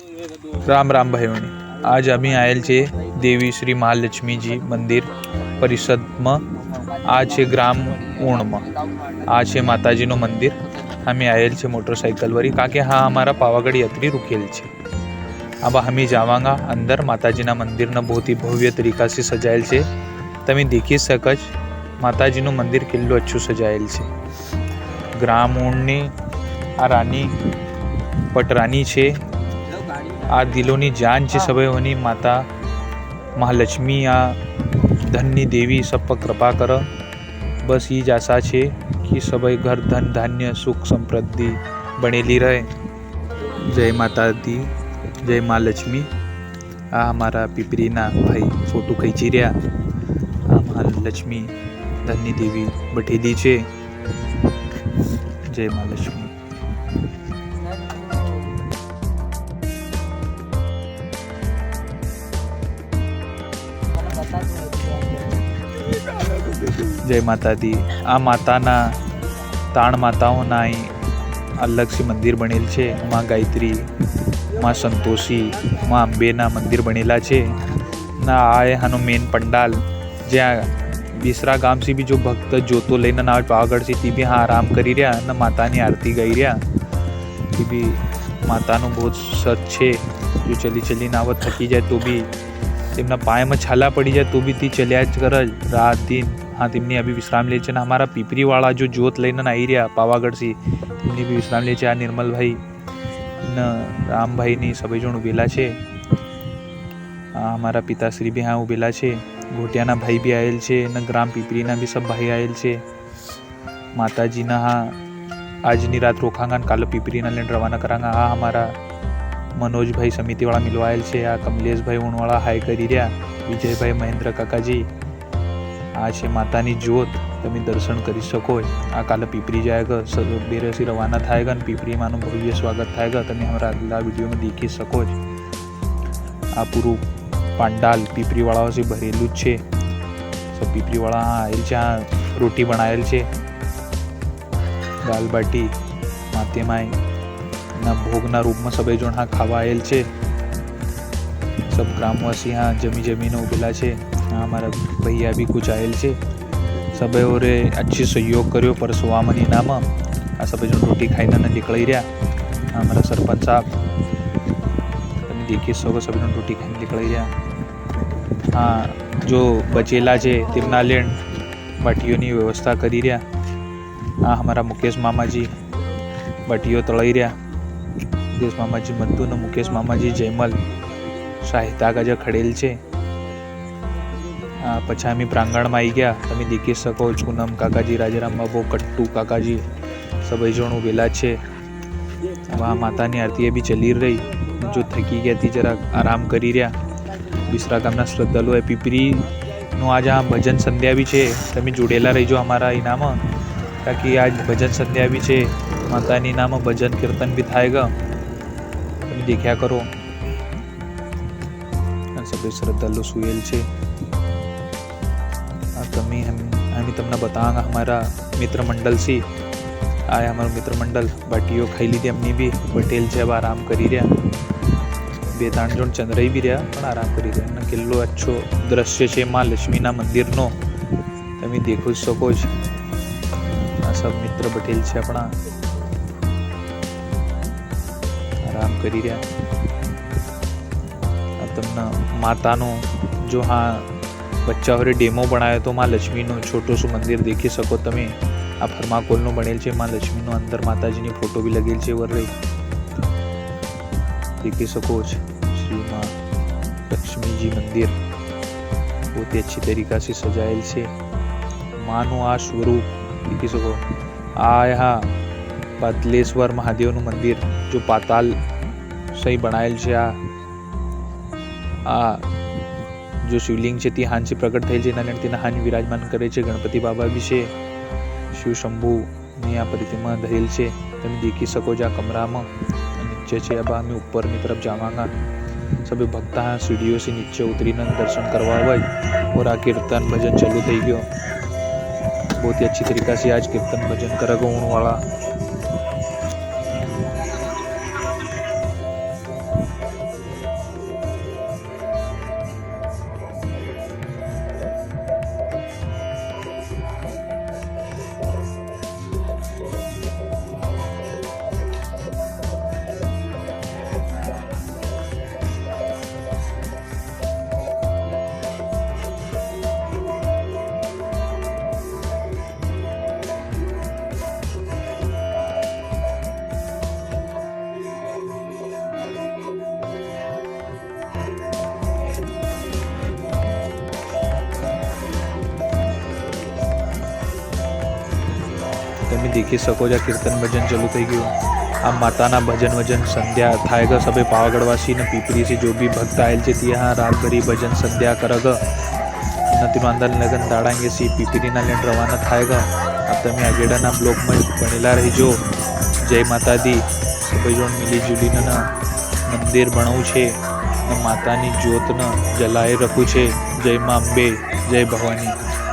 राम राम भाईओनी। आज अमी आयल छे देवी श्री महालक्ष्मी जी मंदिर परिषद में। आज छे ग्राम ऊण में। आज छे माताजी नो मंदिर। हमें आयल छे मोटरसाइकिल वरी काके हाँ हमारा पावागढ़ यात्री रुकेल छे। अब हमें जावांगा अंदर। माताजी ना मंदिर ने बहुत ही भव्य तरीका से सजायल छे। तमे देखी सकज माताजी नो मंदिर केटलुं अच्छुं सजाયેલ છે। ग्राम ऊणनी आ रानी पटरानी छे। आ दिलोनी जान छे सबेओनी माता महालक्ष्मी आ धननी देवी सब पर कृपा कर। बस ये ज आशा छे कि सबे घर धन धान्य सुख समृद्धि बनेली रहे। जय माता दी, जय माँ लक्ष्मी। आ हमारा पीपरीना भाई फोटो खींची रहा। आ महालक्ष्मी धननी देवी बैठेली छे। जय माँ लक्ष्मी। जय माता दी। आ माताना ताण माताओना अलग से मंदिर बनेल छे। माँ गायत्री, माँ संतोषी, माँ अंबेना मंदिर बनेला छे। ना आए हानो मेन पंडाल ज्यां बीसरा गाम से भी जो भक्त जोतो लईने ना पावागढ़ से ती भी हाँ आराम करी रहा न मातानी आरती गाई रहा। ती भी मातानो बहुत सच छे। जो चली चली ना आवत थकी जाए तो भी तेमना पाय में छाला पड़ी जाए तो भी ती चल्या ज करे रात दिन। हाँ तेमनी अभी विश्राम ले छे। न हमारा पीपरी वाला जो जोत लईने आई रहा पावागढ़ से तेमनी भी विश्राम ले छे। आ निर्मल भाई न राम भाई नी सभी जण उभेला छे। हमारा पिताश्री भी हाँ उभेला छे। घोटियाना भाई भी आयल छे न ग्राम पीपरीना भी सब भाई आयल छे। माताजी ना हाँ आजनी रात रोकांगा काल पीपरीना लेने रवाना करांगा। आ हमारा मनोज भाई समिति वाला मिलवायल छे। आ कमलेश भाई ऊणवाला हाय करी रहा। विजय भाई महेंद्र काकाजी। आ छे मातानी जोत, तमे दर्शन करी सको। आ काल पीपरी जाएगा बेरे से रवाना थाएगा। पीपरी मानु भव्य स्वागत थाएगा। तमे हमारा अगला वीडियो में देखी सको। आ पूरू पांडाल पीपरी वाला से भरेलू छे। सब पीपरी वाला आयल छे। रोटी बनाएल छे, दाल बाटी माते माय ना भोगना रूप में सबे जण हाँ खावा आयल छे। सब ग्रामवासी हाँ जमी जमी ने उभेला छे। हमारा भैया भी कुछ आयल छे। सबे ओरे अच्छी सहयोग कर्यो परसुरामनी नाम। आ सबे जण रोटी खाईने निकળી रहा। हमारा सरपंच साहब तमे देखी सको सब जण रोटी खाईने निकળી रहा। हाँ जो बचेला छे तेमना लेण बाटीओनी व्यवस्था करी रहा। हाँ हमारा मुकेश मामाजी बाटीओ तळाई रहा। मुकेश मामाजी मद्दू ने मुकेश मामाजी जयमल सहायता का जो खड़ेल छे। पछा अमी प्रांगण में आई गया। तमे देखी सको पूनम काकाजी, राजाराम बाबू, कट्टू काकाजी सभी जण उभेला छे। वहाँ मातानी आरती भी चली रही। जो थकी गया थी जरा आराम करी रहा। बीसरा गामना श्रद्धालु है पीपरी नो आज हाँ भजन संध्या भी छे। तमे जोड़ेला रहीजो हमारा इनाम ताकि आज भजन संध्या भी छे। मातानी नाम भजन कीर्तन भी थाएगा। तमे देख्या करो। सभी श्रद्धालु सुएल छे। तमे हम तमने बतावांगा हमारा मित्र मंडल से आया। हमारा मित्र मंडल बाटीओ खाई लीधी हमनी भी बटेल छे। अब आराम करी रहा। बे त्रण जण चंद्राई भी रहा पण आराम करी रहा। केटलो अच्छो दृश्य छे माँ लक्ष्मीना मंदिरनो तमे देखी सको। आ सब मित्र बटेल छे अपना आराम करी रहा। तमने मातानो जो हाँ बच्चा होरे डेमो बनायो तो माँ लक्ष्मी नो छोटो सो मंदिर देखी सको तमे। आ थर्माकोल नो बनेल छे। माँ लक्ष्मी नो अंदर माताजी नी फोटो भी लगेल छे। वर देखी सको। श्री माँ लक्ष्मी जी मंदिर बहुत ही अच्छी तरीका से सजाएल छे। माँ नो आ स्वरूप देखी सको। आ यहाँ पातलेश्वर महादेव नु मंदिर जो पाताल सही बनाएल छे। आ जो शिवलिंग छे ती हान से प्रकट थયેલ છે। એના તેના હાન વિરાજમાન કરે છે। ગણપતિ બાબા भी છે। शिव शंभू ની આ प्रतिमा धયેલ છે। તમે देखी सको। जा कमरा में नीचे छे। अब हमें ऊपर की तरफ जावांगा। सभी भक्त हाँ सीढ़ियों से नीचे उतरीने दर्शन करवा आवे। और आ कीर्तन भजन चालू थई गयो। बहुत ही अच्छी तरीका से आज कीर्तन भजन करेगा ऊण वाला। તમે દેખી શકો છો કીર્તન ભજન ચાલુ થઈ ગયું આ માતાના ભજન વજન સંધ્યા થાય સભે પાવાગઢવાસી ને પીપરી से जो भी भक्त आयल છે ત્યાં રાત ભરી ભજન સંધ્યા કરગ નદીનો અંદર લગન દાડાંગે સી પીપરીના લેન રવાના થાય આ તમે આગેડાના બ્લોકમાં બનેલા રહીજો જય માતા દી સભે જોડ મિલી જુલીને મંદિર બનાવું છે માતાની જ્યોતને જલાઈ રખું છે જય મા અંબે જય ભવાની।